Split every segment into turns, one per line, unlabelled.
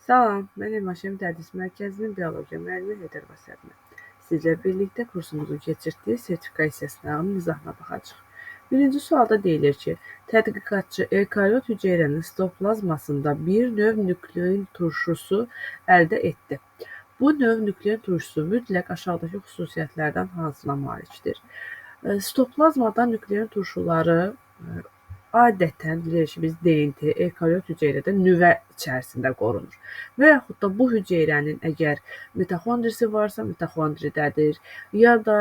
Salam, mən Emaşem Tədris Mərkəzinin biologiya müəllimi Heydər Vəsiyyətinə. Sizlə birlikdə kursumuzun keçirdiyi sertifikasiya sınağının izahına baxacağıq. Birinci sualda deyilir ki, tədqiqatçı ekariot hüceyrənin sitoplazmasında bir növ nüklein turşusu əldə etdi. Bu növ nüklein turşusu mütləq aşağıdakı xüsusiyyətlərdən hansına malikdir? Sitoplazmada nüklein turşuları adətən bilirik ki, biz DNT ekariot hüceyrədə nüvə içərisində qorunur. Və yaxud da bu hüceyrənin əgər mitoxondrisi varsa, mitoxondridədir, ya da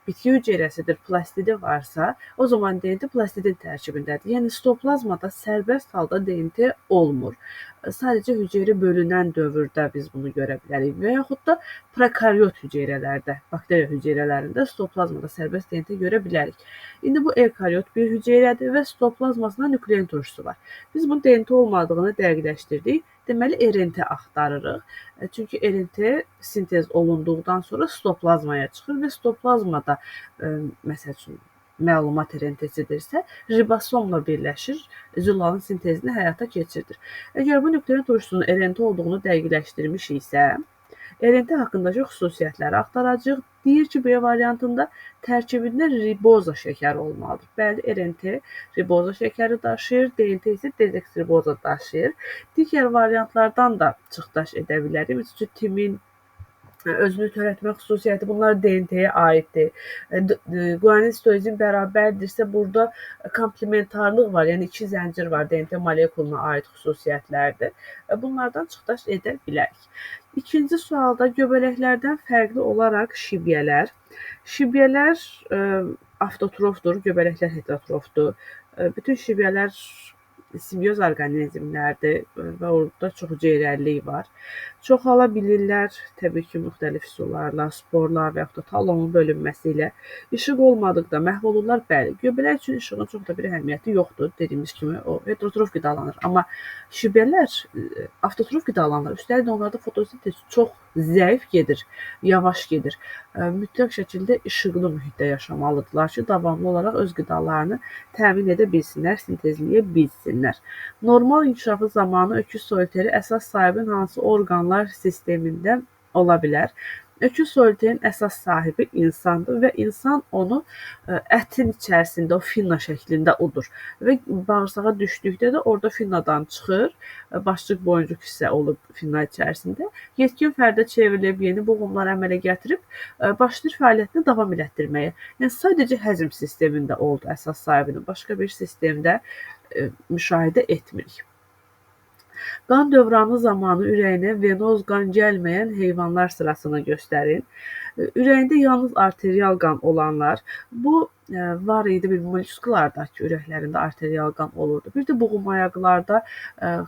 bitki hüceyrəsidir, plastidi varsa, o zaman DNT plastidin tərkibindədir. Yəni sitoplazmada sərbəst halda DNT olmur. Sadəcə hüceyrə bölünən dövrdə biz bunu görə bilərik və yaxud da prokariot hüceyrələrdə, bakteriya hüceyrələrində sitoplazmada sərbəst DNT görə bilərik. İndi bu ekariot bir hüceyrədir və sitoplazmasında nüklein turşusu var. Biz bunun DNT olmadığını dəqiqləşdirdik. Deməli, RNT axtarırıq. Çünki RNT sintez olunduqdan sonra sitoplazmaya çıxır və sitoplazmada, məsəl üçün, məlumat RNT-sidirsə, ribosomla birləşir, zülalın sintezini həyata keçirilir. Əgər bu nüklein turşusunun RNT olduğunu dəqiqləşdirmişiksə, RNT haqqındakı xüsusiyyətləri axtaracağıq. Deyir ki, B variantında tərkibində riboza şəkəri olmalıdır. Bəli, RNT riboza şəkəri daşıyır, DNT isə dezoksiriboza daşıyır. Digər variantlardan da çıxdaş edə bilərik. Məsələn, timin özünü törətmə xüsusiyyəti bunlar DNT-yə aiddir. Guanin sitoizin bərabərdirsə, burada komplementarlıq var, yəni iki zəncir var, DNT molekuluna aid xüsusiyyətlərdir. Bunlardan çıxdaş edə bilərik. İkinci sualda göbələklərdən fərqli olaraq şibyələr. Şibyələr avtotrofdur, göbələklər heterotrofdur. Bütün şibyələr simbiyoz orqanizmlərdir və orada çox hüceyrəlilik var. Çoxala bilirlər, təbii ki, müxtəlif üsullarla, sporlar və yaxud da talonun bölünməsi ilə. İşıq olmadıqda məhv olurlar, bəli. Göbələk üçün işığın çox da bir əhəmiyyəti yoxdur. Dediyimiz kimi, o heterotrof qidalanır. Amma şibyələr avtotrof qidalanır. Üstəlik onlarda fotosintez çox zəif gedir, yavaş gedir. Mütləq şəkildə işıqlı mühitdə yaşamalıdırlar ki, davamlı olaraq öz qidalarını təmin edə bilsinlər, sintezləyə bilsinlər. Normal inkişafı zamanı öküz soliteri əsas sahibin hansı orqanlar sistemində ola bilər? Öküz soliterin əsas sahibi insandır və insan onu ətin içərisində, o finna şəklində udur. Və bağırsağa düşdükdə də orada finnadan çıxır, başçıq boyuncuq hissə olub finna içərisində. Yetkin fərdə çevrilib, yeni boğumlar əmələ gətirib, başlayır fəaliyyətini davam elətdirməyə. Yəni, sadəcə həzm sistemində oldu əsas sahibinin, başqa bir sistemdə müşahidə etmirik. Qan dövranı zamanı ürəyinə venoz qan gəlməyən heyvanlar sırasını göstərin. Ürəyində yalnız arterial qan olanlar, bu var idi bir mollusklarda ki, ürəklərində arterial qan olurdu. Bir də boğumayaqlarda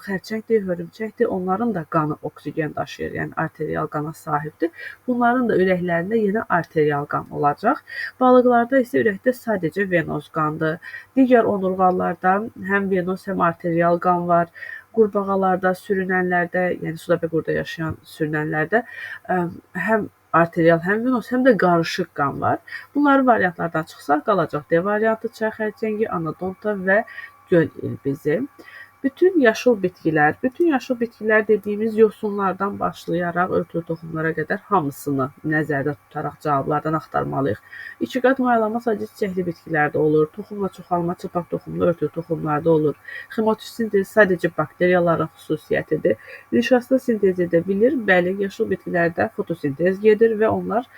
xərçəngdir, hörümçəkdir, onların da qanı oksigen daşıyır, yəni arterial qana sahibdir. Bunların da ürəklərində yenə arterial qan olacaq. Balıqlarda isə ürəkdə sadəcə venoz qandır. Digər onurğalarda həm venoz, həm arterial qan var. Qurbağalarda, sürünənlərdə, yəni suda və qurda yaşayan sürünənlərdə həm arterial, həm venoz, həm də qarışıq qan var. Bunların variantlardan çıxsaq qalacaq D variantı, çay xərçəngi, anodonta və göl ilbizi. Bütün yaşıl bitkilər dediyimiz yosunlardan başlayaraq örtülü toxumlara qədər hamısını nəzərdə tutaraq cavablardan axtarmalıyıq. İki qat mayalama sadəcə çiçəkli bitkilərdə olur, toxumla çoxalma çılpaq toxumlu örtülü toxumlarda olur. Xemotosintez sadəcə bakteriyaların xüsusiyyətidir. Nişasta sintez edə bilir, bəli, yaşıl bitkilərdə fotosintez gedir və onlar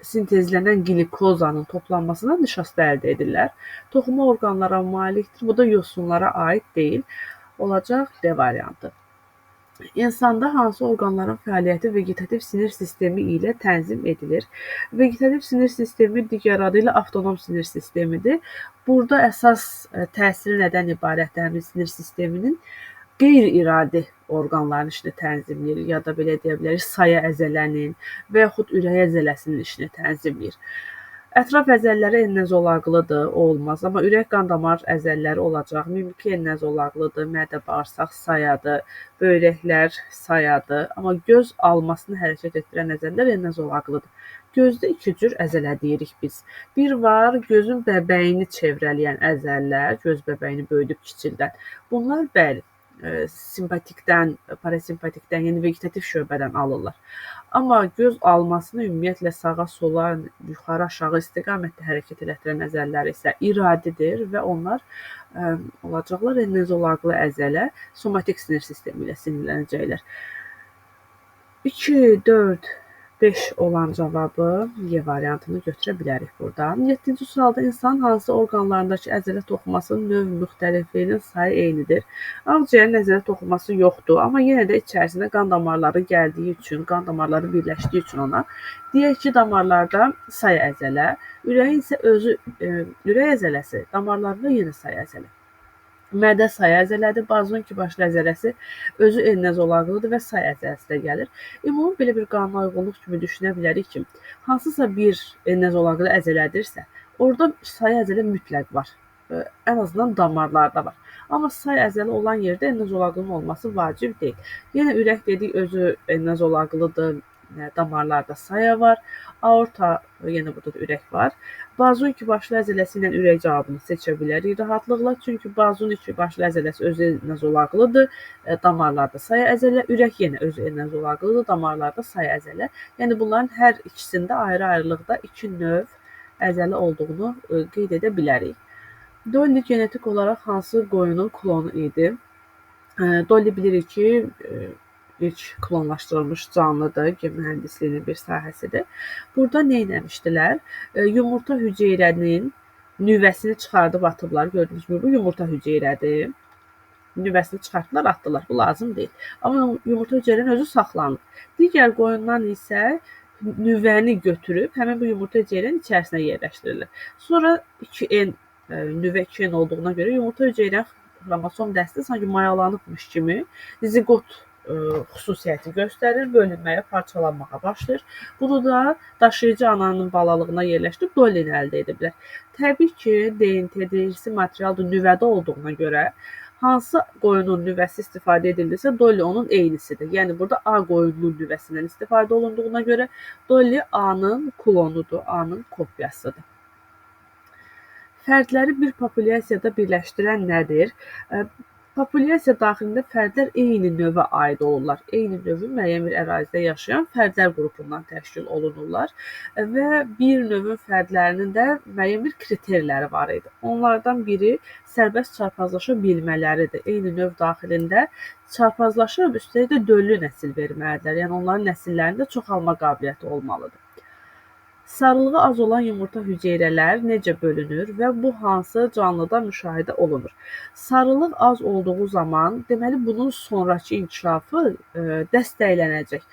sintezlənən glikozanın toplanmasından nişasta əldə edirlər. Toxuma orqanlara malikdir, bu da yosunlara aid deyil. Olacaq D variantı. İnsanda hansı orqanların fəaliyyəti vegetativ sinir sistemi ilə tənzim edilir? Vegetativ sinir sistemi digər adı ilə avtonom sinir sistemidir. Burada əsas təsiri nədən ibarətdir həmin sinir sisteminin? Qeyri-iradi orqanların işini tənzimləyir, ya da belə deyə bilərik, saya əzələnin və yaxud ürək əzələsinin işini tənzimləyir. Ətraf əzələləri ennezolaqlıdır, o olmaz. Amma ürək qan damar əzələləri olacaq. Mimiki ennezolaqlıdır, mədə bağırsaq sayadır, böyrəklər sayadır. Amma göz almasını hərəkət etdirən əzələlər ennezolaqlıdır. Gözdə iki cür əzələ deyirik biz. Bir var, gözün bəbəyini çevrələyən əzələlər, göz bəbəyini böyüdüb kiçildən. Bunlar bəli, simpatikdən, parasimpatikdən, yəni vegetativ şöbədən alırlar. Amma göz almasını ümumiyyətlə sağa, sola, yuxarı, aşağı istiqamətdə hərəkət elətdirən əzələlər isə iradidir və onlar olacaqlar ennezolaqlı əzələ somatik sinir sistemi ilə sinirlənəcəklər. 2, 4, 5 olan cavabı Y variantını götürə bilərik burada. 7-ci sualda insan hansı orqanlarındakı əzələ toxumasının növ müxtəlifliyinin sayı eynidir. Ağciyərin əzələ toxuması yoxdur, amma yenə də içərisinə qan damarları gəldiyi üçün, qan damarları birləşdiyi üçün ona deyək ki, damarlarda say əzələ, ürəyin isə özü ürək əzələsi, damarlarında yenə say əzələ. Mədə say əzələdir, bazunki başlı əzələsi özü ennezolaqlıdır və say əzələsi də gəlir. Ümumi belə bir qanuna uyğunluq kimi düşünə bilərik ki, hansısa bir ennezolaqlı əzələdirsə, orada say əzələ mütləq var. Ən azından damarlarda var. Amma say əzələ olan yerdə ennezolaqlının olması vacib deyil. Yenə ürək dedik özü ennezolaqlıdır, damarlarda saya var. Aorta, yenə burada da ürək var. Bazunki başlı əzələsi ilə ürək cavabını seçə bilərik rahatlıqla. Çünki bazunki başlı əzələsi özü ennezolaqlıdır, damarlarda say əzələ, ürək yenə özü ennezolaqlıdır, damarlarda say əzələ. Yəni bunların hər ikisində ayrı-ayrılıqda 2 növ əzələ olduğunu qeyd edə bilərik. Dolly genetik olaraq hansı qoyunun klonu idi? Dolly bilirik ki, ilk klonlaşdırılmış canlıdır, gen mühəndisliyinin bir sahəsidir. Burada nə etmişdilər? Yumurta hüceyrənin nüvəsini çıxardıb atıblar. Gördüyünüz kimi bu yumurta hüceyrədir. Nüvəsini çıxartdılar, atdılar. Bu lazım deyil. Amma yumurta hüceyrənin özü saxlanır. Digər qoyundan isə nüvəni götürüb həmin bu yumurta hüceyrənin içərisinə yerləşdirilir. Sonra 2N nüvə 2N olduğuna görə yumurta hüceyrənin xromosom dəsti sanki mayalanıbmış kimi ziqot xüsusiyyəti göstərir, bölünməyə, parçalanmağa başlayır. Bunu da daşıyıcı ananın balalığına yerləşdirib Dolly-ni əldə ediblər. Təbii ki, DNT irsi materialdır, nüvədə olduğuna görə hansı qoyunun nüvəsi istifadə edilirsə, Dolly onun eynisidir. Yəni burada A qoyununun nüvəsindən istifadə olunduğuna görə Dolly A-nın klonudur, A-nın kopyasıdır. Fərdləri bir populyasiyada birləşdirən nədir? Populyasiya daxilində fərdlər eyni növə aid olurlar. Eyni növün müəyyən bir ərazidə yaşayan fərdlər qrupundan təşkil olunurlar və bir növün fərdlərinin də müəyyən bir kriterləri var idi. Onlardan biri sərbəst çarpazlaşa bilmələridir. Eyni növ daxilində çarpazlaşıb, üstəlik də döllü nəsil verməlidirlər. Yəni onların nəsillərində çoxalma qabiliyyəti olmalıdır. Sarılığı az olan yumurta hüceyrələr necə bölünür və bu hansı canlıda müşahidə olunur? Sarılıq az olduğu zaman, deməli bunun sonrakı inkişafı dəstəklənəcək.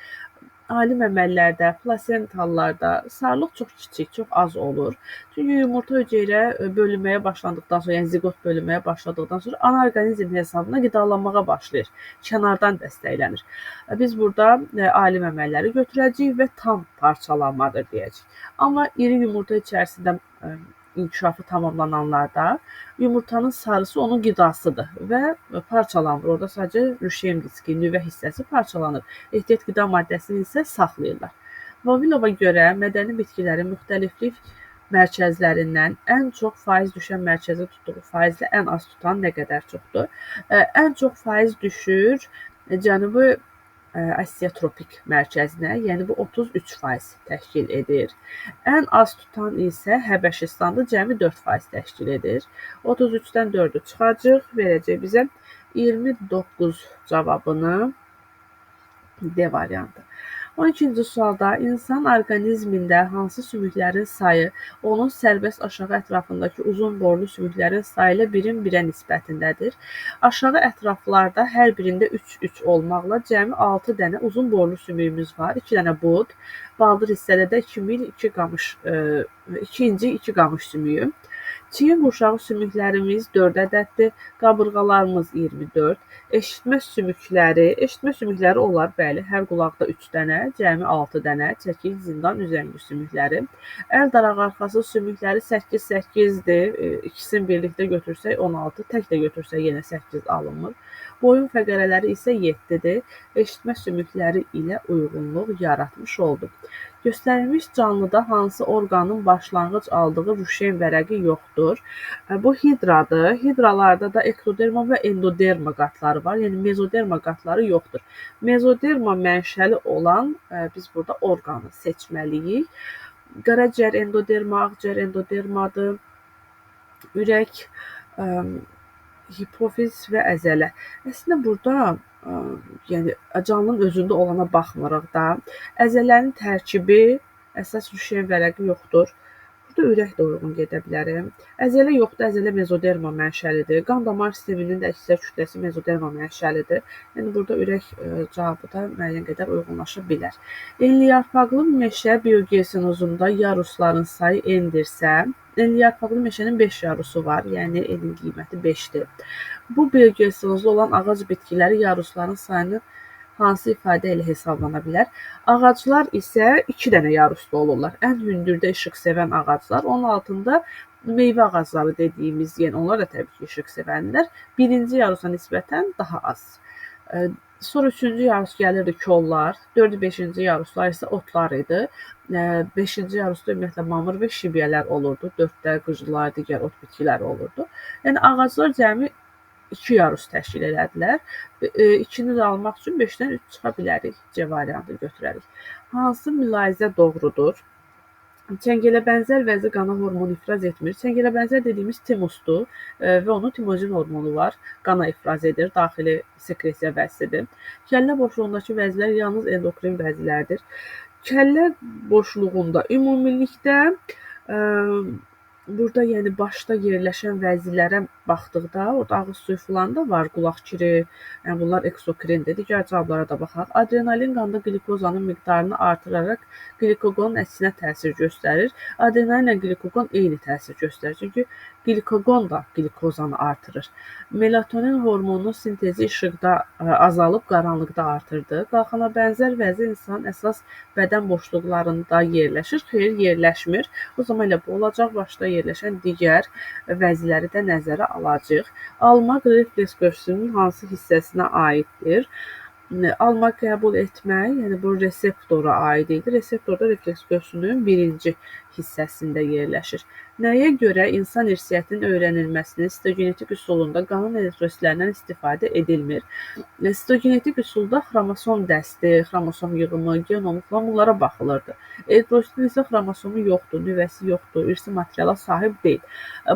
Ali məməlilərdə, plasentalılarda sarılıq çox kiçik, çox az olur. Çünki yumurta hüceyrə bölünməyə başlandıqdan sonra, yəni ziqot bölünməyə başladıqdan sonra ana orqanizm hesabına qidalanmağa başlayır. Kənardan dəstəklənir. Biz burada ali məməliləri götürəcəyik və tam parçalanmadır deyəcəyik. Amma iri yumurta içərisində inkişafı tamamlananlarda yumurtanın sarısı onun qidasıdır və parçalanır. Orada sadəcə rüşeym diski, nüvə hissəsi parçalanır. Ehtiyat qida maddəsini isə saxlayırlar. Vavilova görə mədəni bitkilərin müxtəliflik mərkəzlərindən ən çox faiz düşən mərkəzi tutduğu faizlə ən az tutan nə qədər çoxdur? Ən çox faiz düşür Cənubi Asiya tropik mərkəzinə, yəni bu 33% təşkil edir. Ən az tutan isə Həbəşistanda cəmi 4% təşkil edir. 33-dən 4-ü çıxacaq, verəcək bizə 29 cavabını D variantı. 12-ci sualda insan orqanizmində hansı sümüklərin sayı onun sərbəst aşağı ətrafındakı uzun borlu sümüklərin sayı ilə birin birə nisbətindədir? Aşağı ətraflarda hər birində 3-3 olmaqla cəmi 6 dənə uzun borlu sümüyümüz var. 2 dənə bud, baldır hissədə də 2 mil, 2 inci, 2 qamış sümüyü. Çiyin qurşağı sümüklərimiz 4 ədəddir, qabırğalarımız 24, eşitmə sümükləri olar, bəli, hər qulaqda 3 dənə, cəmi 6 dənə, çəkik, zindan, üzəngi sümükləri. Əl daraq arxası sümükləri 8-8-dir, ikisini birlikdə götürsək 16, tək də götürsək yenə 8 alınmır. Boyun fəqərələri isə 7-dir. Eşitmə sümükləri ilə uyğunluq yaratmış oldu. Göstərilmiş canlıda hansı orqanın başlanğıc aldığı rüşeyn vərəqi yoxdur? Bu hidradır. Hidralarda da ektoderma və endoderma qatları var. Yəni mezoderma qatları yoxdur. Mezoderma mənşəli olan biz burada orqanı seçməliyik. Qaraciyər endoderma, ağciyər endodermadır. Ürək, hipofiz və əzələ. Əslində burada yəni canlının özündə olana baxmırıq da. Əzələnin tərkibi, əsas rüşeyn vərəqi yoxdur. Burada ürək də uyğun gedə bilərim. Əzələ yoxdur, əzələ mezoderma mənşəlidir. Qan damar sisteminin də əksər kütləsi mezoderma mənşəlidir. Yəni burada ürək cavabı da müəyyən qədər uyğunlaşa bilər. Enliyarpaqlı meşə biogeosenozunda yarusların sayı endirsə, enliyarpaqlı meşənin 5 yarusu var, yəni enin qiyməti 5-dir. Bu biogeosenozda olan ağac bitkiləri yarusların sayını hansı ifadə ilə hesablana bilər? Ağaclar isə 2 dənə yarusda olurlar. Ən hündürdə işıq sevən ağaclar, onun altında meyvə ağacları dediyimiz, yəni onlar da təbii ki, işıq sevənlər. Birinci yarusa nisbətən daha az. Sonra 3-cü yarus gəlirdi kollar, 4-5-ci yaruslar isə otlar idi. 5-ci yarusda ümumiyyətlə mamır və şibyələr olurdu. 4-də qıcılar, digər ot bitkiləri olurdu. Yəni ağaclar cəmi 2 yarus təşkil elədilər. 2-ni də almaq üçün 5-dən 3 çıxa bilərik. C variantını götürərik. Hansı mülahizə doğrudur? Çəngələ-bənzər vəzi qana hormonu ifraz etmir. Çəngələ-bənzər dediyimiz timusdur və onun timozin hormonu var. Qana ifraz edir, daxili sekresiya vəzidir. Kəllə boşluğundakı vəzlər yalnız endokrin vəzlərdir. Kəllə boşluğunda ümumilikdə burada yəni başda yerləşən vəzilərə baxdıqda, orada ağız suyu filan da var, qulaq kiri, yəni bunlar eksokrindir. Digər cavablara da baxaq. Adrenalin qanda qlikozanın miqdarını artıraraq glikoqonun əksinə təsir göstərir. Adrenalinlə glikoqon eyni təsir göstərir. Çünki glikoqon da glikozanı artırır. Melatonin hormonunun sintezi işıqda azalıb qaranlıqda artırdı. Qalxana bənzər vəzi insanın əsas bədən boşluqlarında yerləşir. Xeyr, yerləşmir. O zaman elə bu olacaq. Başda yerləşən digər vəziləri də nəzərə alacağıq. Almaq refleks qövsünün hansı hissəsinə aiddir? Almaq qəbul etmək, yəni bu reseptora aid idi. Reseptorda refleks qövsünün birinci hissəsində yerləşir. Nəyə görə insan irsiyyətinin öyrənilməsinin sitogenetik üsulunda qanın eritrositlərindən istifadə edilmir? Sitogenetik üsulda xromosom dəsti, xromosom yığımı, genomu falan bunlara baxılırdı. Eritrositin isə xromosomu yoxdur, nüvəsi yoxdur, irsi materiala sahib deyil.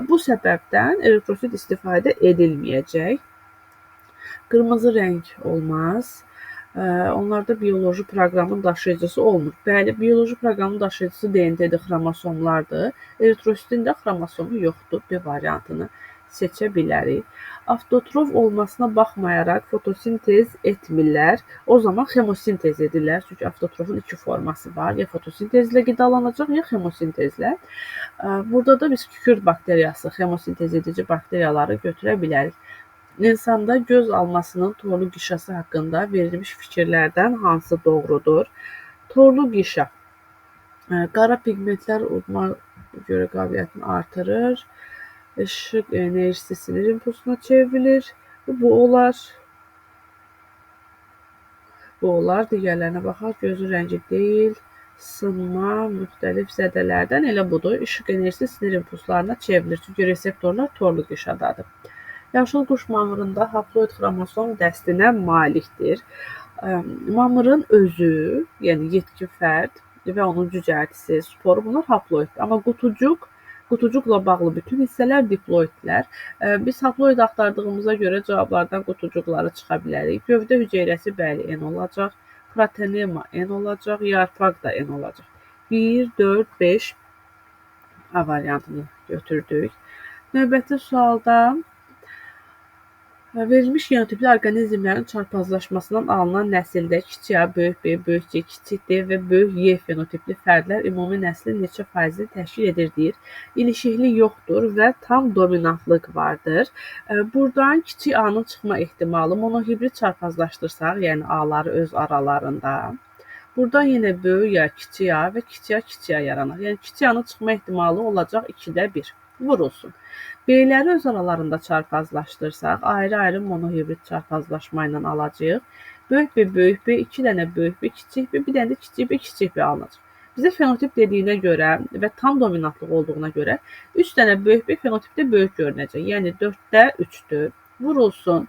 Bu səbəbdən eritrosit istifadə edilməyəcək. Qırmızı rəng olmaz. Onlarda bioloji proqramın daşıyıcısı olmur. Bəli, bioloji proqramın daşıyıcısı DNT-dir, xromosomlardır. Eritrositin də xromosomu yoxdur. B variantını seçə bilərik. Avtotrof olmasına baxmayaraq fotosintez etmirlər. O zaman xemosintez edirlər. Çünki avtotrofun 2 forması var. Ya fotosintezlə qidalanacaq, ya xemosintezlə. Burada da biz kükürt bakteriyası, xemosintez edici bakteriyaları götürə bilərik. İnsanda göz almasının torlu qişası haqqında verilmiş fikirlərdən hansı doğrudur? Torlu qişa qara pigmentlər udma görə qabiliyyətini artırır. İşıq enerjisi sinir impulsuna çevrilir. Bu olar. Digərlərinə baxaq. Gözün rəngi deyil. Sınma, müxtəlif zədələrdən elə budur. İşıq enerjisi sinir impulslarına çevrilir. Çünki reseptorlar torlu qişadadır. Yaşıl quş mamırında haploid xromosom dəstinə malikdir. Mamırın özü, yəni yetkin fərd və onun cücərtisi, sporu bunlar haploiddir. Amma qutucuqla bağlı bütün hissələr diploidlər. Biz haploid axtardığımıza görə cavablardan qutucuqları çıxa bilərik. Gövdə hüceyrəsi bəli N olacaq. Protonema N olacaq, yarpaq da N olacaq. 1, 4, 5 A variantını götürdük. Növbəti sualda verilmiş genotipli orqanizmlərin çarpazlaşmasından alınan nəsildə kiçik A, böyük B, böyük C, kiçik D və böyük Y fenotipli fərdlər ümumi nəslin neçə faizini təşkil edir deyir. İlişiklik yoxdur və tam dominantlıq vardır. Buradan kiçik A-nın çıxma ehtimalı monohibrid çarpazlaşdırsaq, yəni A-ları öz aralarında. Buradan yenə böyük A, kiçik A və kiçik A yaranır. Yəni kiçik A-nın çıxma ehtimalı olacaq 2-də 1. vurulsun. Beyləri öz aralarında çarpazlaşdırsaq, ayrı-ayrı monohibrid çarpazlaşma ilə alacağıq. Böyük B, böyük B, 2 dənə böyük B, kiçik B, bir dənə də kiçik B, kiçik B alınacaq. Bizə fenotip dediyinə görə və tam dominantlıq olduğuna görə 3 dənə böyük B fenotipdə böyük görünəcək. Yəni 4-də 3-dür. Vurulsun.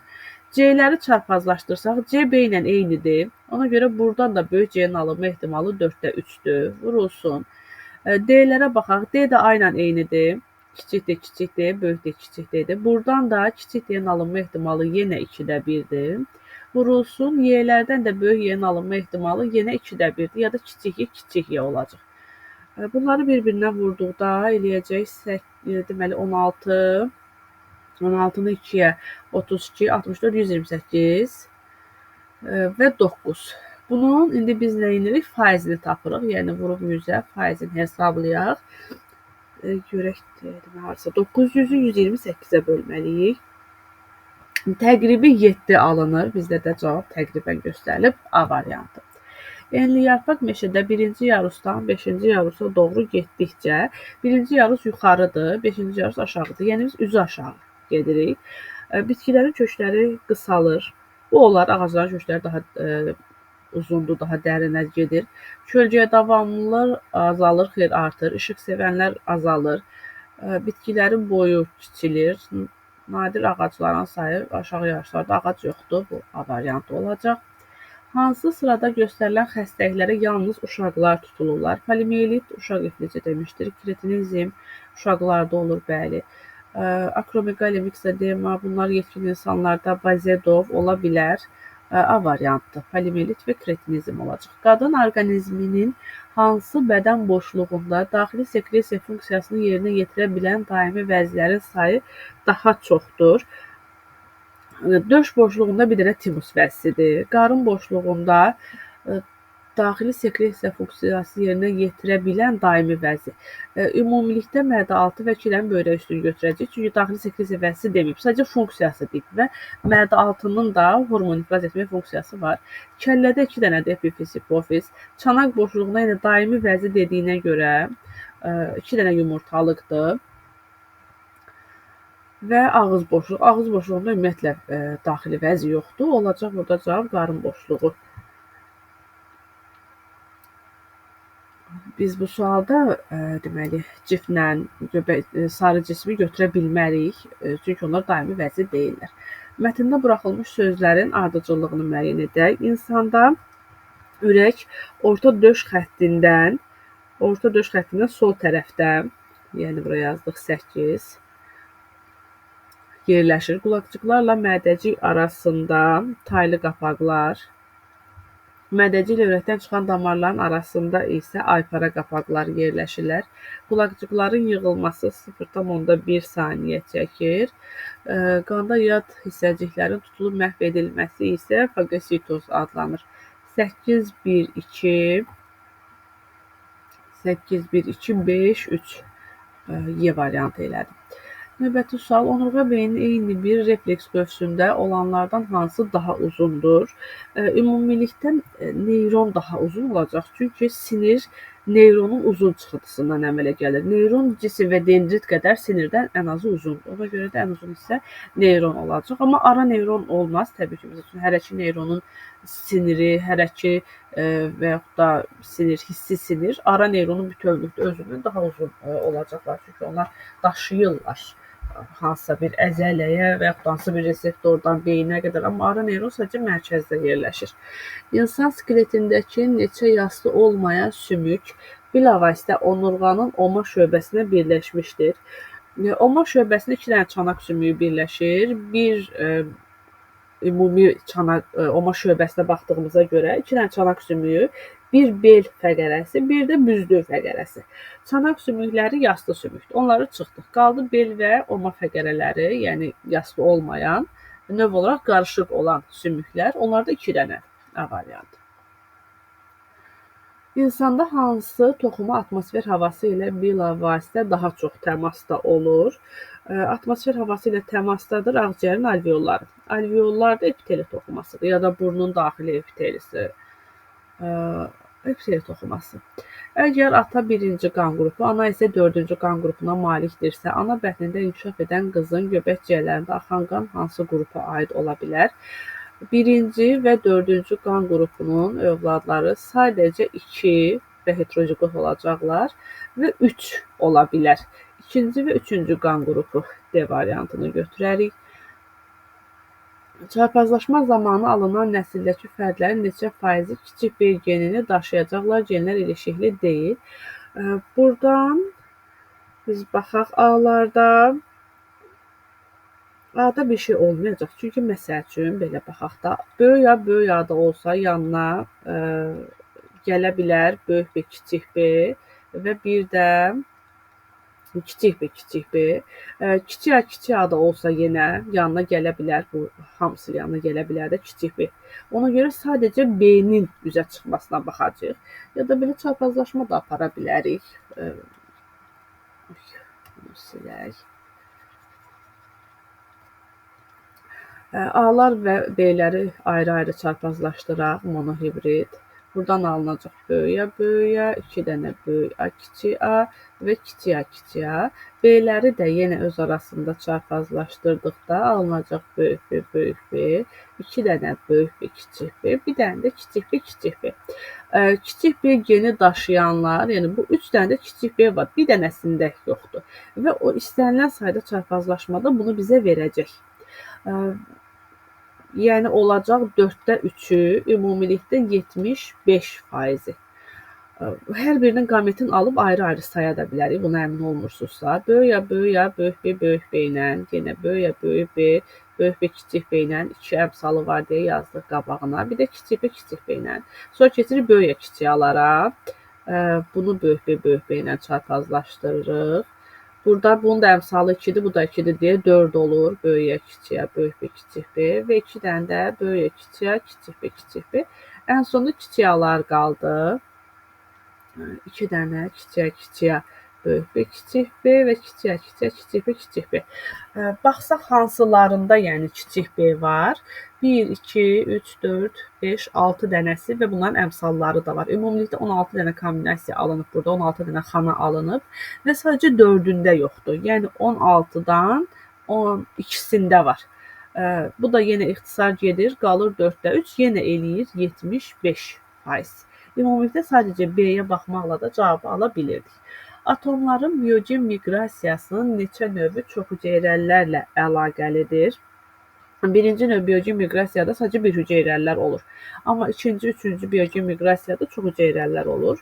C-ləri çarpazlaşdırsaq, C B ilə eynidir. Ona görə buradan da böyük C-nin alınma ehtimalı 4-də 3-dür. Vurulsun. D-lərə baxaq. D də A ilə eynidir. Kiçik D, kiçik D, böyük D, kiçik D-dir. Buradan da kiçik D-nin alınma ehtimalı yenə 2-də 1-dir. Vurulsun. Y-lərdən də böyük Y-nin alınma ehtimalı yenə 2-də 1-dir. Ya da kiçik Y, kiçik Y olacaq. Bunları bir-birinə vurduqda eləyəcək deməli 16. 16-nı 2-yə 32, 64, 128 və 9. Bunun indi biz nə edirik? Faizini tapırıq. Yəni vurub 100-ə faizini hesablayaq. Görək demək harasa 900-ü 128-ə bölməliyik. Təqribi 7 alınır. Bizdə də cavab təqribən göstərilib A variantı. Enliyarpaq meşədə birinci yarusdan 5-ci yarusa doğru getdikcə birinci yarus yuxarıdır, 5-ci yarus aşağıdır. Yəni biz üzü aşağı gedirik. Bitkilərin kökləri qısalır. Bu olar, ağacların kökləri daha uzundur, daha dərinə gedir. Kölgəyə davamlılıqlar azalır, xeyr artır. İşıq sevənlər azalır. Bitkilərin boyu kiçilir. Nadir ağacların sayı aşağı yarışlarda ağac yoxdur. Bu A variantı olacaq. Hansı sırada göstərilən xəstəliklərə yalnız uşaqlar tutulurlar? Poliomiyelit uşaq iflici demişdir. Kretinizm uşaqlarda olur, bəli. Akromegali, miksedema, bunlar yetkin insanlarda bazedov ola bilər. A variantı poliomiyelit və kretinizm olacaq. Qadın orqanizminin hansı bədən boşluğunda daxili sekresiya funksiyasını yerinə yetirə bilən daimi vəzlərin sayı daha çoxdur? Döş boşluğunda bir dənə timus vəzsidir. Qarın boşluğunda daxili sekresiya funksiyası yerinə yetirə bilən daimi vəzi. Ümumilikdə mədə-altı və kilənin böyrək üstünü götürəcək. Çünki daxili sekresiya vəzisi deməyib, sadəcə funksiyası deyib və mədə-altının da hormon ifraz etmə funksiyası var. Kəllədə 2 dənədir epifiz, hipofiz. Çanaq boşluğunda yenə daimi vəzi dediyinə görə 2 dənə yumurtalıqdır. Və ağız boşluğu. Ağız boşluğunda ümumiyyətlə daxili vəzi yoxdur. Olacaq burada cavab qarın boşluğu. Biz bu sualda deməli ciflə sarı cismi götürə bilmərik. Çünki onlar daimi vəzi deyillər. Mətndə buraxılmış sözlərin ardıcıllığını müəyyən edək. İnsanda ürək orta döş xəttindən sol tərəfdə, yəni buraya yazdıq 8, yerləşir. Qulaqcıqlarla mədəcik arasında taylı qapaqlar, mədəcik ilə ürəkdən çıxan damarların arasında isə aypara qapaqlar yerləşirlər. Qulaqcıqların yığılması 0,1 saniyə çəkir. Qanda yad hissəciklərin tutulub məhv edilməsi isə fagositoz adlanır. 8-1-2 5-3 Y variantı elədim. Növbəti sual, onurğa beynin eyni bir refleks qövsündə olanlardan hansı daha uzundur? Ümumilikdə neyron daha uzun olacaq. Çünki sinir neyronun uzun çıxıntısından əmələ gəlir. Neyron cisim və dendrit qədər sinirdən ən azı uzundur. Ona görə də ən uzun hissə neyron olacaq. Amma ara neyron olmaz. Təbii ki, biz üçün hərəki neyronun siniri, hərəki və yaxud da sinir, hissi sinir, ara neyronun bütövlükdə özündən daha uzun olacaqlar. Çünki onlar daşıyırlar hansısa bir əzələyə və yaxud hansı bir reseptordan beyinə qədər, amma ara neyron sadəcə mərkəzdə yerləşir. İnsan skeletindəki neçə yassı olmayan sümük bilavasitə onurğanın oma şöbəsinə birləşmişdir. Oma şöbəsində 2 dənə çanaq sümüyü birləşir. Bir ümumi oma şöbəsinə baxdığımıza görə 2 dənə çanaq sümüyü, bir bel fəqərəsi, bir də büzdüyü fəqərəsi. Çanaq sümükləri yaslı sümükdür. Onları çıxdıq. Qaldı bel və oma fəqərələri, yəni yaslı olmayan, növ olaraq qarışıq olan sümüklər. Onlar da 2 dənə A variantı. İnsanda hansı toxuma atmosfer havası ilə bilavasitə daha çox təmasda olur? Atmosfer havası ilə təmasdadır ağciyərin alveolları. Alveollar da epiteli toxumasıdır ya da burnun daxili epitelisi. Epitel toxuması. Əgər ata birinci qan qrupu, ana isə dördüncü qan qrupuna malikdirsə, ana bətnində inkişaf edən qızın göbək ciyərlərində axan qan hansı qrupa aid ola bilər? Birinci və dördüncü qan qrupunun övladları sadəcə 2 və heterozigot olacaqlar və 3 ola bilər. İkinci və üçüncü qan qrupu D variantını götürərik. Çarpazlaşma zamanı alınan nəsildəki fərdlərin neçə faizi kiçik B genini daşıyacaqlar? Genlər ilişikli deyil. Buradan biz baxaq A-larda. A-da bir şey olmayacaq. Çünki məsəl üçün belə baxaq da, böyük A, böyük A-da olsa yanına gələ bilər böyük B, kiçik B və bir də kiçik B, kiçik B. Kiçik A, kiçik A da olsa yenə yanına gələ bilər. Bu hamısı yanına gələ bilər də kiçik B. Ona görə sadəcə B-nin üzə çıxmasına baxacağıq. Ya da belə çarpazlaşma da apara bilərik. Bunu silək. A-lar və B-ləri ayrı-ayrı çarpazlaşdıraq. Monohibrid. Buradan alınacaq böyük A, böyük A, 2 dənə böyük A, kiçik A və kiçik A, kiçik A. B-ləri də yenə öz arasında çarpazlaşdırdıqda alınacaq böyük B, böyük B, 2 dənə böyük B, kiçik B, bir dənə də kiçik B, kiçik B. Kiçik B geni daşıyanlar, yəni bu 3 dənə də kiçik B var, bir dənəsində yoxdur. Və o istənilən sayda çarpazlaşmada bunu bizə verəcək. Yəni olacaq 4-də 3-ü, ümumilikdə 75%. Hər birinin qametin alıb ayrı-ayrı saya da bilərik, buna əmin olmursunuzsa. Böyük A, böyük A, böyük B, böyük B ilə, yenə böyük A, böyük B, böyük B, kiçik B ilə 2 əmsalı var deyə yazdıq qabağına. Bir də kiçik B, kiçik B ilə. Sonra keçirik böyük A, kiçik A-lara. Bunu böyük B, böyük B ilə çarpazlaşdırırıq. Burada bunun da əmsalı 2-dir, bu da 2-dir deyə 4 olur. Böyük A, kiçik A, böyük B, kiçik B və 2 dənə də böyük A, kiçik A, kiçik B, kiçik B. Ən sonunda kiçik A-lar qaldı. 2 dənə kiçik A, kiçik A, böyük B, kiçik B və kiçik A, kiçik A, kiçik B, kiçik B. Baxsaq hansılarında yəni kiçik B var? 1, 2, 3, 4, 5, 6 dənəsi və bunların əmsalları da var. Ümumilikdə 16 dənə kombinasiya alınıb burada, 16 dənə xana alınıb və sadəcə 4-ündə yoxdur. Yəni 16-dan 12-sində var. Bu da yenə ixtisar gedir, qalır 4-də 3, yenə eləyir 75%. Ümumilikdə sadəcə B-yə baxmaqla da cavabı ala bilirdik. Atomların biogen miqrasiyasının neçə növü çoxhüceyrəlilərlə əlaqəlidir? Birinci növ biogen miqrasiyada sadəcə bir hüceyrəlilər olur. Amma ikinci, üçüncü biogen miqrasiyada çox hüceyrəlilər olur.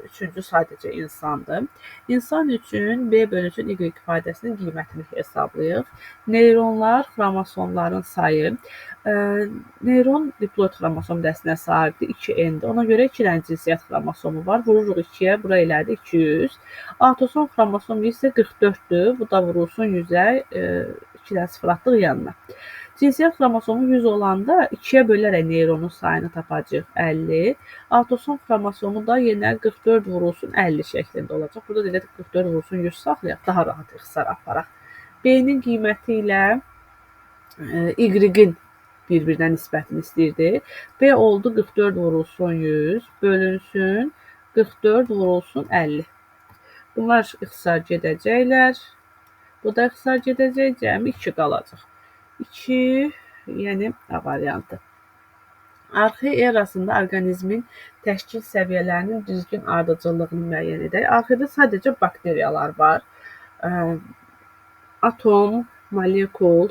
Üçüncü sadəcə insandır. İnsan üçün B bölünsün Y ifadəsinin qiymətini hesablayıq. Neyronlar, xromosomların sayı. Neyron diploid xromosom dəstinə sahibdir, 2N-dir. Ona görə 2 dənə cinsiyyət xromosomu var. Vururuq 2-yə, bura elədi 200. Autosom xromosom isə 44-dür. Bu da vurulsun 100-ə, 2 dənə sıfır atdıq yanına. Cinsiyyət xromosomu 100 olanda 2-yə bölərək neyronun sayını tapacağıq 50. Autosom xromosomu da yenə 44 vurulsun 50 şəklində olacaq. Burada da 44 vurulsun 100 saxlayaq, daha rahat ixtisar aparaq. B-nin qiyməti ilə Y-in bir-birinə nisbətini istəyirdi. B oldu 44 vurulsun 100, bölünsün 44 vurulsun 50. Bunlar ixtisar gedəcəklər. Bu da ixtisar gedəcək, cəmi 2 qalacaq. 2, yəni A variantı. Arxe erasında orqanizmin təşkil səviyyələrinin düzgün ardıcıllığını müəyyən edək. Arxedə sadəcə bakteriyalar var. Atom, molekul,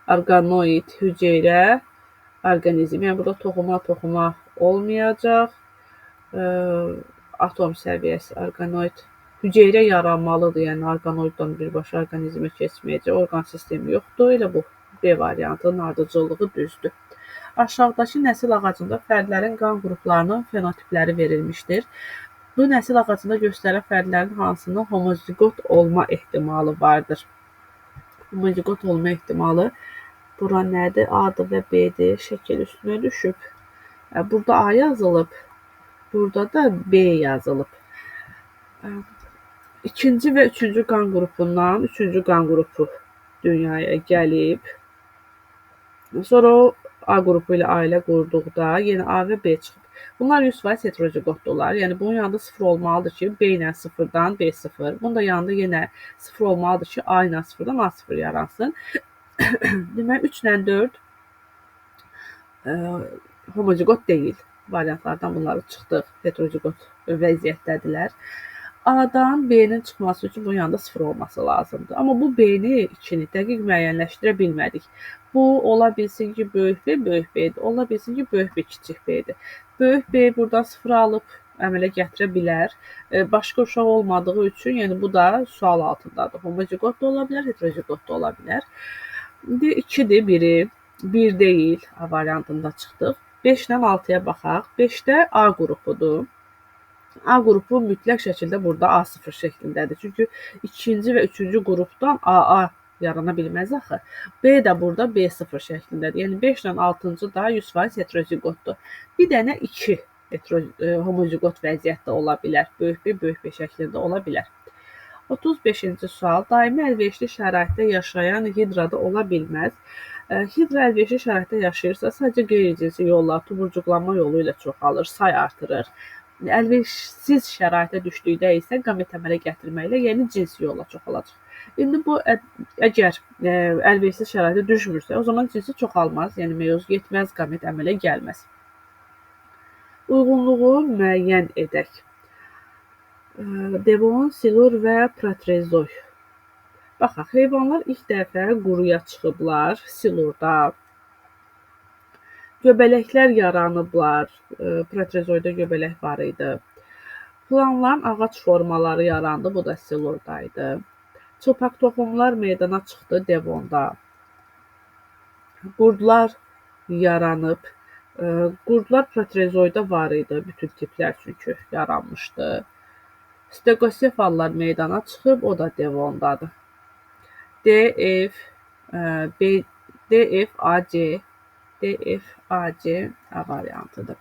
orqanoid, hüceyrə, orqanizm. Yəni burada toxuma olmayacaq. Atom səviyyəsi, orqanoid. Hüceyrə yaranmalıdır, yəni orqanoiddan birbaşa orqanizmə keçməyəcək. Orqan sistemi yoxdur, elə bu B variantının ardıcıllığı düzdür. Aşağıdakı nəsil ağacında fərdlərin qan qruplarının fenotipləri verilmişdir. Bu nəsil ağacında göstərən fərdlərin hansının homozigot olma ehtimalı vardır? Homozigot olma ehtimalı bura nədir? A-dır və B-dir. Şəkil üstünə düşüb. Burada A yazılıb, burada da B yazılıb. İkinci və üçüncü qan qrupundan üçüncü qan qrupu dünyaya gəlib. Sonra o A qrupu ilə ailə qurduqda yenə A və B çıxıb. Bunlar 100% heteroziqotdular. Yəni bunun yanında 0 olmalıdır ki, B ilə 0-dan B0. Bunun da yanında yenə 0 olmalıdır ki, A ilə 0-dan A0 yaransın. Demək 3 ilə 4 homoziqot deyil. Variantlardan bunları çıxdıq. Heteroziqot vəziyyətdədirlər. A-dan B-nin çıxması üçün bunun yanında 0 olması lazımdır. Amma bu B-ni, 2-ni dəqiq müəyyənləşdirə bilmədik. Bu, ola bilsin ki, böyük B, böyük B-dir. Ola bilsin ki, böyük B, kiçik B-dir. Böyük B buradan 0 alıb əmələ gətirə bilər. Başqa uşaq olmadığı üçün, yəni bu da sual altındadır. Homoziqot da ola bilər, heteroziqot da ola bilər. 2-dir biri, 1 deyil, A variantında çıxdıq. 5 ilə 6-ya baxaq. 5-də A qrupudur. A qrupu mütləq şəkildə burada A0 şəklindədir. Çünki ikinci və üçüncü qrupdan AA yarana bilməz axı. B də burada B0 şəklindədir. Yəni 5 ilə 6-cı da 100% heteroziqotdur. Bir dənə 2 homoziqot vəziyyətdə ola bilər. Böyük B, böyük B şəklində ola bilər. 35-ci sual. Daimi əlverişli şəraitdə yaşayan hidrada ola bilməz. Hidra əlverişli şəraitdə yaşayırsa, sadəcə qeyri-cinsi yolla, tuburcuqlanma yolu ilə çoxalır, say artırır. Əlverişsiz şəraitə düşdükdə isə qamet əmələ gətirməklə yeni cinsi yolla çoxalacaq. İndi bu, əgər əlverişsiz şəraitə düşmürsə, o zaman cinsi çoxalmaz, yəni meyoz getməz, qamet əmələ gəlməz. Uyğunluğu müəyyən edək. Devon, silur və proterozoy. Baxaq, heyvanlar ilk dəfə quruya çıxıblar, silurda. Göbələklər yaranıblar, proterozoyda göbələk var idi. Planların ağac formaları yarandı, bu da silurdaydı. Çılpaq toxumlar meydana çıxdı devonda. Qurdlar yaranıb, qurdlar proterozoyda var idi, bütün tiplər çünki yaranmışdı. Stegosefallar meydana çıxıb, o da devondadır. DF, AC A variantıdır.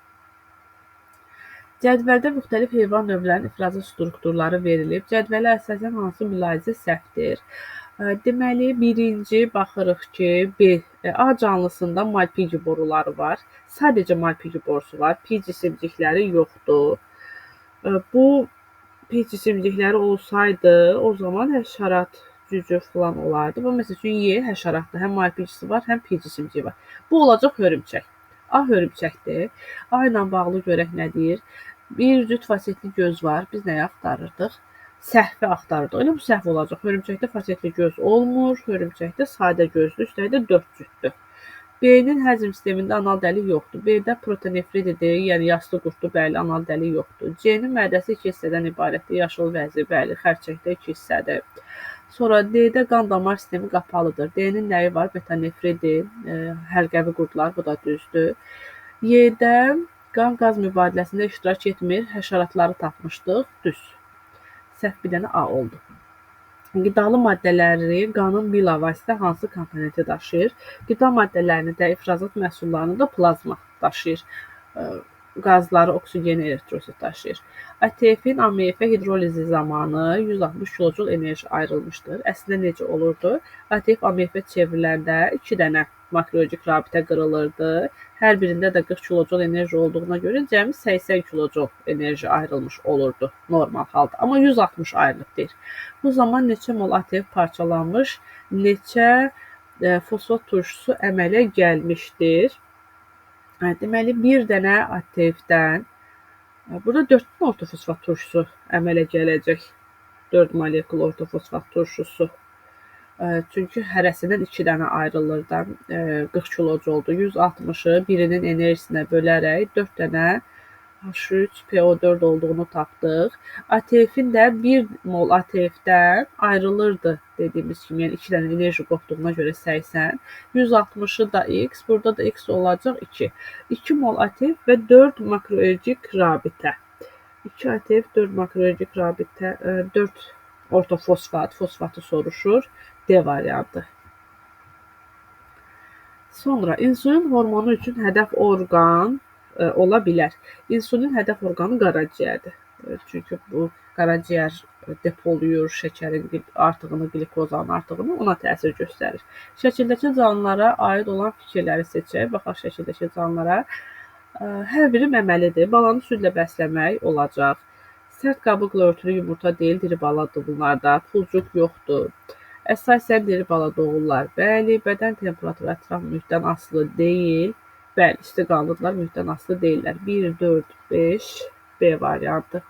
Cədvəldə müxtəlif heyvan növlərinin ifrazı strukturları verilib. Cədvələ əsasən hansı mülahizə səhvdir? Deməli, birinci baxırıq ki, A canlısında Malpighi boruları var. Sadəcə Malpighi borusu var. Pi cisimcikləri yoxdur. Bu pi cisimcikləri olsaydı, o zaman həşərat cücü falan olardı. Bu, məsəl üçün, Y həşəratdır. Həm Malpighisi var, həm pi cisimciyi var. Bu olacaq hörümçək. A hörümçəkdir. A ilə bağlı görək nə deyir? Bir cüt fasetli göz var. Biz nəyə axtarırdıq? Səhvi axtarırdıq. Elə bu səhv olacaq. Hörümçəkdə fasetli göz olmur. Hörümçəkdə sadə gözlü, üstəlik də 4 cütdür. B-nin həzm sistemində anal dəlik yoxdur. B-də protonefrididir, yəni yaslı qurtdur, bəli, anal dəlik yoxdur. C-nin mədəsi 2 hissədən ibarətdir. Yaşıl vəzi, bəli, xərçəkdə 2 hissədir. Sonra D-də qan damar sistemi qapalıdır. D-nin nəyi var? Betanefridir, həlqəvi qurdlar, bu da düzdür. Y-də qan qaz mübadiləsində iştirak etmir, həşəratları tapmışdıq, düz. Səhv bir dənə A oldu. Qidalı maddələri qanın bilavasitə hansı komponenti daşıyır? Qida maddələrini də, ifrazat məhsullarını da plazma daşıyır. Qazları oksigen elektrosit daşıyır. ATF-in AMF hidrolizi zamanı 160 kJ enerji ayrılmışdır. Əslində necə olurdu? ATF AMF çevriləndə 2 dənə makroelektrik rabitə qırılırdı. Hər birində də 40 kJ enerji olduğuna görə cəmi 80 kJ enerji ayrılmış olurdu normal halda. Amma 160 ayrılıb deyir. Bu zaman neçə mol ATF parçalanmış, neçə fosfat turşusu əmələ gəlmişdir? Deməli, bir dənə ATF-dən burada 4 ortofosfat turşusu əmələ gələcək. 4 molekul ortofosfat turşusu. Çünki hərəsindən 2 dənə ayrılır da 40 kJ oldu. 160-ı birinin enerjisinə bölərək 4 dənə H3PO4 olduğunu tapdıq. ATF-in də 1 mol ATF-dən ayrılırdı dediyimiz kimi, yəni 2 dənə enerji qopduğuna görə 80. 160-ı da X, burada da X olacaq 2. 2 mol ATF və 4 makroelektrik rabitə. 2 ATF, 4 makroelektrik rabitə, 4 ortofosfat, fosfatı soruşur. D variantı. Sonra insulin hormonu üçün hədəf orqan ola bilər. İnsulin hədəf orqanı qaraciyərdir. Çünki bu qaraciyər depoluyur şəkərin artığını, glikozanın artığını, ona təsir göstərir. Şəkildəki canlılara aid olan fikirləri seçək. Baxaq şəkildəki canlılara. Hər biri məməlidir. Balanı südlə bəsləmək olacaq. Sərt qabıqla örtülü yumurta deyil, diri baladır bunlarda. Pulcuq yoxdur. Əsasən diri bala doğurlar. Bəli, bədən temperaturu ətraf mühitdən asılı deyil. Bəli, isti qanlıdırlar, mühitdən asılı deyillər. 1, 4, 5 B variantı.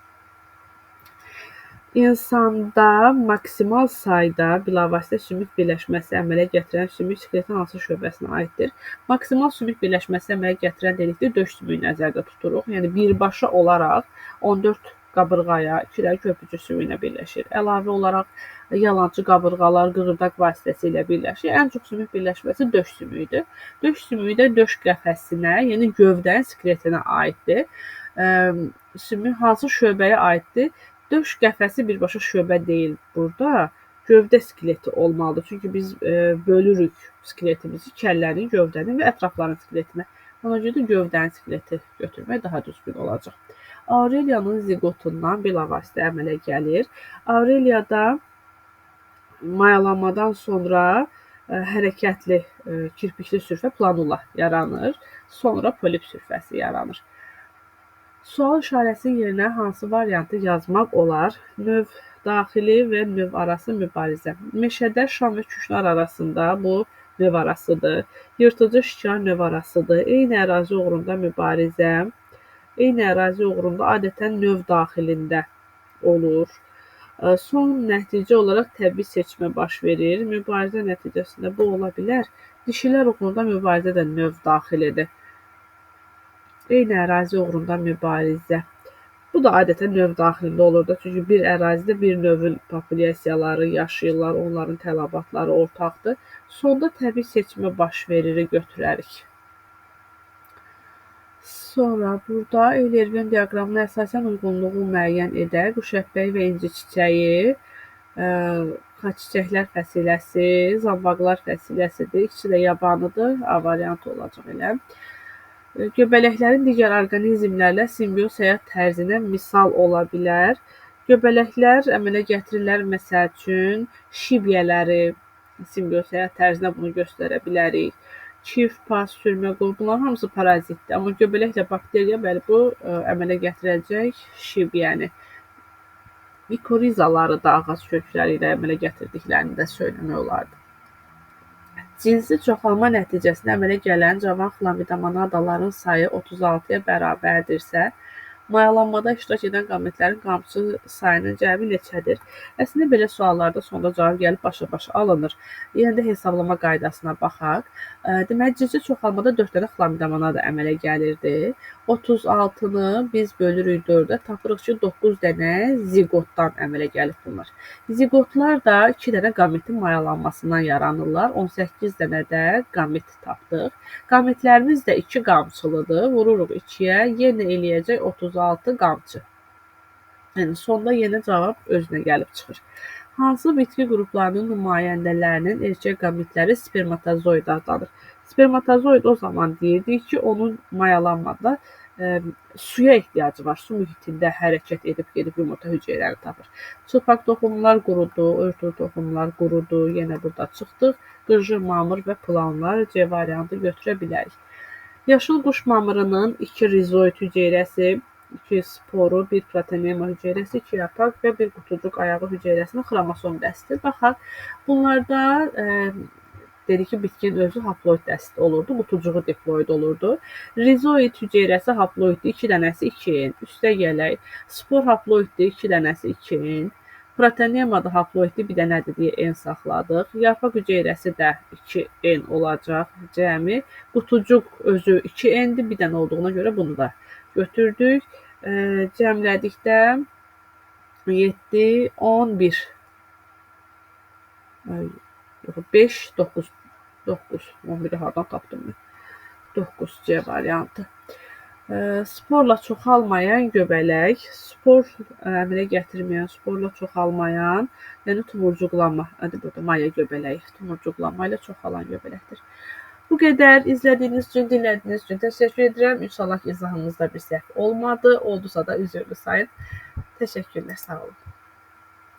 İnsanda maksimal sayda bilavasitə sümük birləşməsi əmələ gətirən sümük skeletin hansı şöbəsinə aiddir? Maksimal sümük birləşməsi əmələ gətirən dedikdə döş sümüyü nəzərdə tuturuq. Yəni birbaşa olaraq 14 qabırğaya, 2 də köprücük sümüyünə birləşir. Əlavə olaraq yalancı qabırğalar qığırdaq vasitəsilə birləşir. Ən çox sümük birləşməsi döş sümüyüdür. Döş sümüyü də döş qəfəsinə, yəni gövdən skeletinə aiddir. Sümük hansı şöbəyə aiddir? Döş qəfəsi birbaşa şöbə deyil burada. Gövdə skeleti olmalıdır. Çünki biz bölürük skeletimizi kəllənin, gövdənin və ətrafların skeletinə. Ona görə də gövdənin skeleti götürmək daha düzgün olacaq. Aureliyanın zigotundan bilavasitə əmələ gəlir. Aureliyada mayalanmadan sonra hərəkətli kirpikli sürfə planula yaranır. Sonra polip sürfəsi yaranır. Sual işarəsinin yerinə hansı variantı yazmaq olar? Növ daxili və növ arası mübarizə. Meşədə şam və küşnar arasında bu növ arasıdır. Yırtıcı şikar növ arasıdır. Eyni ərazi uğrunda mübarizə. Eyni ərazi uğrunda adətən növ daxilində olur. Son nəticə olaraq təbii seçmə baş verir. Mübarizə nəticəsində bu ola bilər. Dişilər uğrunda mübarizə də növ daxilidir. Eyni ərazi uğrunda mübarizə. Bu da adətən növ daxilində olur da. Çünki bir ərazidə bir növün populyasiyaları yaşayırlar, onların tələbatları ortaqdır. Sonda təbii seçmə baş verir, götürərik. Sonra burada Euler-Venn diaqramına əsasən uyğunluğu müəyyən edək. Quşəbpəyi və inci çiçəyi, çiçəklər fəsiləsi, zambaqlar fəsiləsidir. İkisi də yabanıdır. A variantı olacaq elə. Göbələklərin digər orqanizmlərlə simbiyoz həyat tərzinə misal ola bilər. Göbələklər əmələ gətirirlər, məsəl üçün şibyələri simbiyoz həyat tərzinə bunu göstərə bilərik. Çift, pas, sürmə qurub, bunların hamısı parazitdir. Amma göbələklə bakteriya, bəli, bu əmələ gətirəcək şibyəni. Mikorizaları da ağac kökləri ilə əmələ gətirdiklərini də söyləmək olardı. Cinsi çoxalma nəticəsində əmələ gələn cavan xlamidamanaдаların sayı 36-ya bərabərdirsə, mayalanmada iştirak edən qametlərin qamçı sayının cəmi neçədir? Əslində belə suallarda sonda cavab gəlib başa-başa alınır. Yəni də hesablama qaydasına baxaq. Deməli, cinsi çoxalmada 4 dənə xlamidamanada əmələ gəlirdi. 36-nı biz bölürük 4-ə, tapırıq ki, 9 dənə zigotdan əmələ gəlib bunlar. Zigotlar da 2 dənə qametin mayalanmasından yaranırlar. 18 dənə də qamet tapdıq. Qametlərimiz də 2 qamçılıdır. Vururuq 2-yə, yenə eləyəcək 36 qamçı. Yəni sonda yenə cavab özünə gəlib çıxır. Hansı bitki qruplarının nümayəndələrinin erkək qametləri spermatozoid adlanır? Spermatozoid o zaman deyirdik ki, onun mayalanmada suya ehtiyacı var. Su mühitində hərəkət edib yumurta hüceyrəni tapır. Çılpaq toxumlar qurudu, örtülü toxumlar qurudu. Yenə burada çıxdıq. Qırjır mamır və planlar C variantı götürə bilərik. Yaşıl quş mamırının 2 rizoid hüceyrəsi, 2 sporu, 1 protonema hüceyrəsi, 2 yarpaq və 1 qutucuq ayağı hüceyrəsinin xromosom dəstidir. Baxaq, bunlarda dedik ki, bitkinin özü haploid dəsti olurdu, qutucuğu diploid olurdu. Rizoid hüceyrəsi haploiddir, 2 dənəsi 2N. Üstə gələk, spor haploiddir, 2 dənəsi 2N. Protonema da haploiddir, bir dənədir deyə N saxladıq. Yarpaq hüceyrəsi də 2N olacaq cəmi. Qutucuq özü 2N-dir, bir dənə olduğuna görə bunu da götürdük. Cəmlədikdə 7, 11, 5, 9, 11-i hardan tapdım mən? 9 C variantı. Sporla çoxalmayan göbələk, spor əmələ gətirməyən, sporla çoxalmayan, yəni tumurcuqlanma, burada maya göbələyi, tumurcuqlanma ilə çoxalan göbələkdir. Bu qədər. İzlədiyiniz üçün, dinlədiyiniz üçün təşəkkür edirəm. İnşallah izahınızda bir səhv olmadı. Oldusa da üzrlü sayın. Təşəkkürlər, sağ olun.